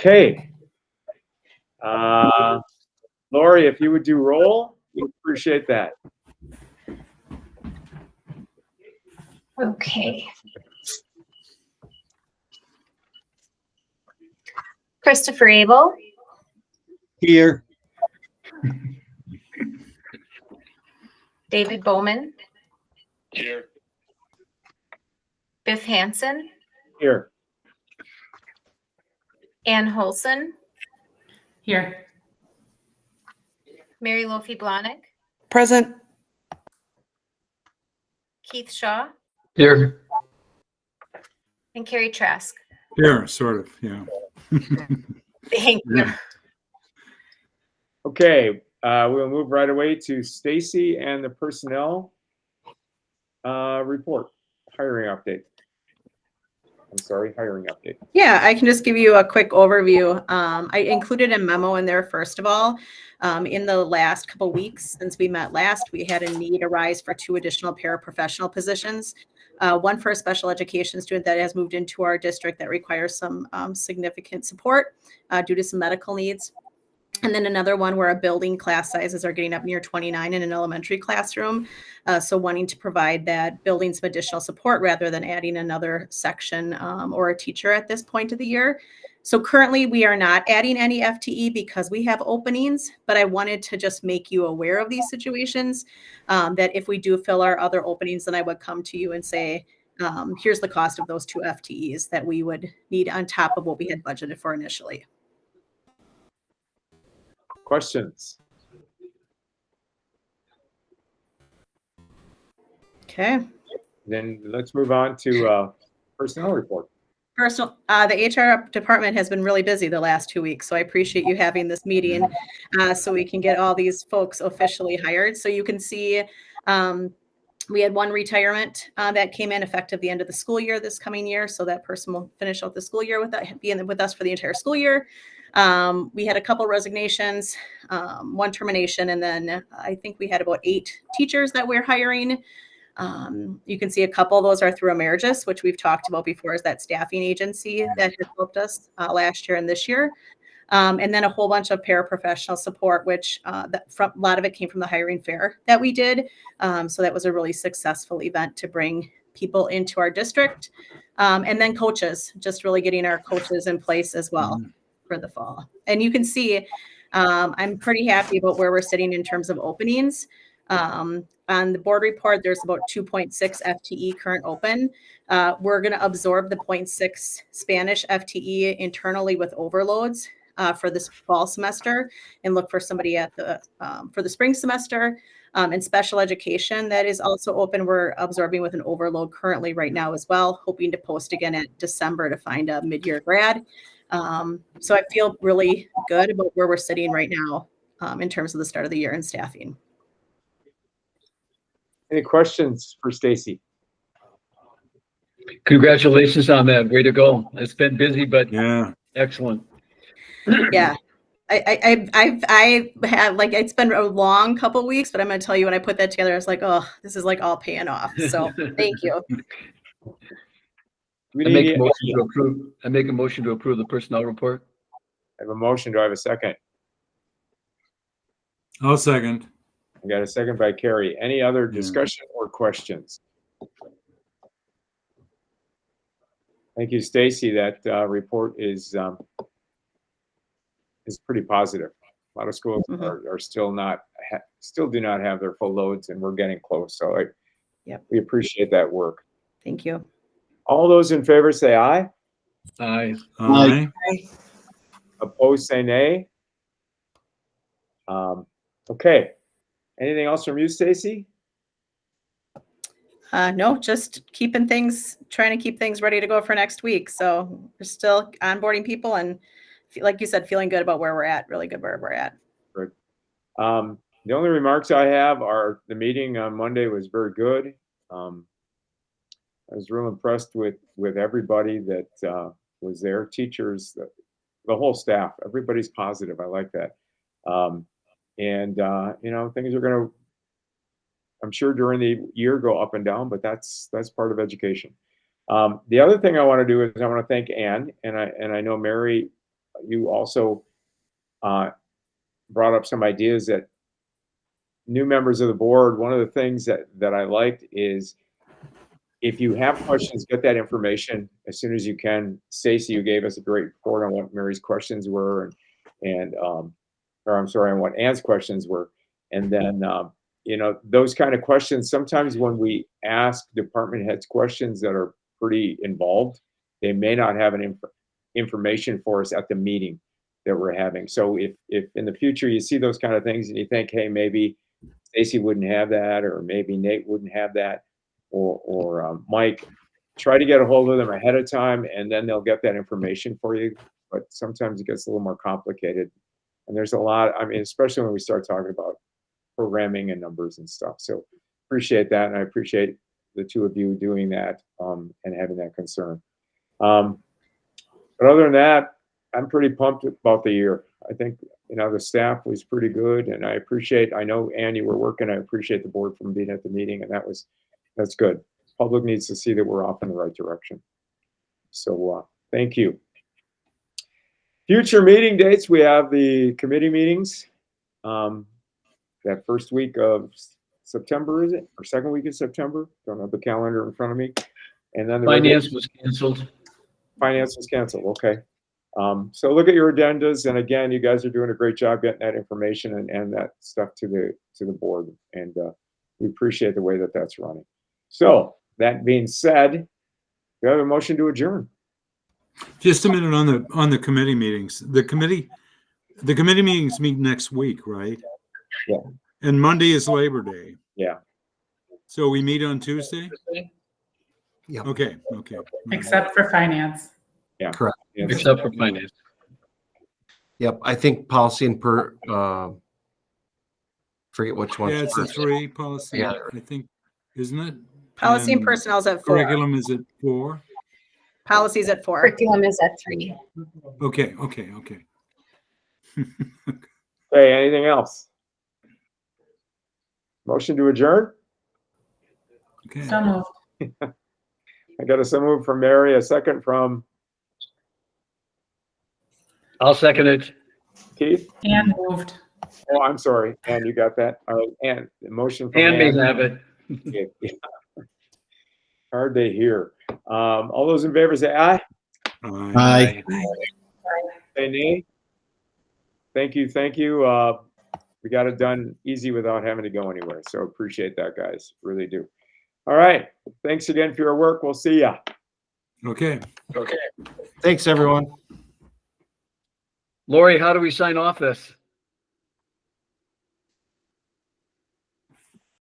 Okay. Lori, if you would do roll, we appreciate that. Okay. Christopher Abel, Here. David Bowman, Here. Biff Hansen, Here. Ann Holson, Here. Mary Lofi Blahnik, Present. Keith Shaw, Here. and Carrie Trask. Here, sort of, yeah. Thank you. Yeah. Okay, we'll move right away to Stacy and the personnel report, hiring update. I'm sorry, hiring update. Yeah, I can just give you a quick overview. I included a memo in there, first of all. In the last couple weeks since we met last, we had a need arise for 2 additional paraprofessional positions. One for a special education student that has moved into our district that requires some significant support due to some medical needs. And then another one where our building class sizes are getting up near 29 in an elementary classroom. So wanting to provide that building some additional support rather than adding another section or a teacher at this point of the year. So currently we are not adding any FTE because we have openings, but I wanted to just make you aware of these situations, that if we do fill our other openings, then I would come to you and say, here's the cost of those 2 FTEs that we would need on top of what we had budgeted for initially. Questions? Okay. Then let's move on to personnel report. The HR department has been really busy the last 2 weeks, so I appreciate you having this meeting so we can get all these folks officially hired. So you can see we had 1 retirement that came in effective the end of the school year this coming year. So that person will finish out the school year with that, being with us for the entire school year. We had a couple resignations, 1 termination, and then I think we had about 8 teachers that we're hiring. You can see a couple of those are through Emergis, which we've talked about before, is that staffing agency that has helped us last year and this year. And then a whole bunch of paraprofessional support, which a lot of it came from the hiring fair that we did. So that was a really successful event to bring people into our district. And then coaches, just really getting our coaches in place as well for the fall. And you can see I'm pretty happy about where we're sitting in terms of openings. On the board report, there's about 2.6 FTE current open. We're going to absorb the 0.6 Spanish FTE internally with overloads for this fall semester and look for somebody at the for the spring semester. And special education that is also open, we're absorbing with an overload currently right now as well, hoping to post again at December to find a mid-year grad. So I feel really good about where we're sitting right now in terms of the start of the year and staffing. Any questions for Stacy? Congratulations on that. Way to go. It's been busy, but Yeah. excellent. Yeah. I have, like, it's been a long couple weeks, but I'm going to tell you, when I put that together, I was like, oh, this is like all paying off. So thank you. We I make need- a motion to approve the personnel report. I have a motion. Do I have a second? I'll second. I got a second by Carrie. Any other discussion or questions? Thank you, Stacy. That report is pretty positive. A lot of schools are still do not have their full loads, and we're getting close. So we appreciate that work. Thank you. All those in favor say aye. Aye. Aye. Opposed say nay. Okay. Anything else from you, Stacy? No, just trying to keep things ready to go for next week. So we're still onboarding people and, like you said, feeling good about where we're at, really good where we're at. Good. The only remarks I have are the meeting on Monday was very good. I was real impressed with everybody that was there, teachers, the whole staff. Everybody's positive. I like that. And things are going to, I'm sure during the year, go up and down, but that's part of education. The other thing I want to do is I want to thank Ann, and I know Mary you also brought up some ideas that new members of the board, one of the things that I liked is if you have questions, get that information as soon as you can. Stacy, you gave us a great report on what Mary's questions were or I'm sorry, on what Ann's questions were. And then, you know, those kind of questions, sometimes when we ask department heads questions that are pretty involved, they may not have an information for us at the meeting that we're having. So if in the future you see those kind of things and you think, hey, maybe Stacy wouldn't have that, or maybe Nate wouldn't have that, or Mike, try to get a hold of them ahead of time, and then they'll get that information for you. But sometimes it gets a little more complicated. And there's a lot, I mean, especially when we start talking about programming and numbers and stuff. So appreciate that. And I appreciate the two of you doing that and having that concern. But other than that, I'm pretty pumped about the year. I think, you know, the staff was pretty good, and I know, Ann, you were working. I appreciate the board from being at the meeting, and that's good. Public needs to see that we're off in the right direction. So thank you. Future meeting dates, we have the committee meetings that first week of September, is it? Or second week of September? Don't have the calendar in front of me. And then the Finance was canceled. Finance was canceled, okay. So look at your agendas, and again, you guys are doing a great job getting that information and that stuff to the board, and we appreciate the way that that's running. So that being said, we have a motion to adjourn. Just a minute on the committee meetings. The committee meetings meet next week, right? Yeah. And Monday is Labor Day. Yeah. So we meet on Tuesday? Yep. Okay. Except for finance. Yeah. Correct. Yes. Except for finance. Yep, I think policy and forget which one. Yeah, it's a 3 policy, Yeah. I think, isn't it? Policy and And personnel's at 4. Curriculum is at 4? Policy's at 4. Curriculum is at 3. Okay. Hey, anything else? Motion to adjourn? Okay. So moved. I got a so move from Mary, a second from I'll second it. Keith. And moved. Oh, I'm sorry. Ann, you got that? All right, Ann, the motion from And may Ann. have it. Yeah. Hard to hear. All those in favor say aye. Aye. Say nay. Thank you. We got it done easy without having to go anywhere. So appreciate that, guys. Really do. All right. Thanks again for your work. We'll see ya. Okay. Thanks, everyone. Lori, how do we sign off this?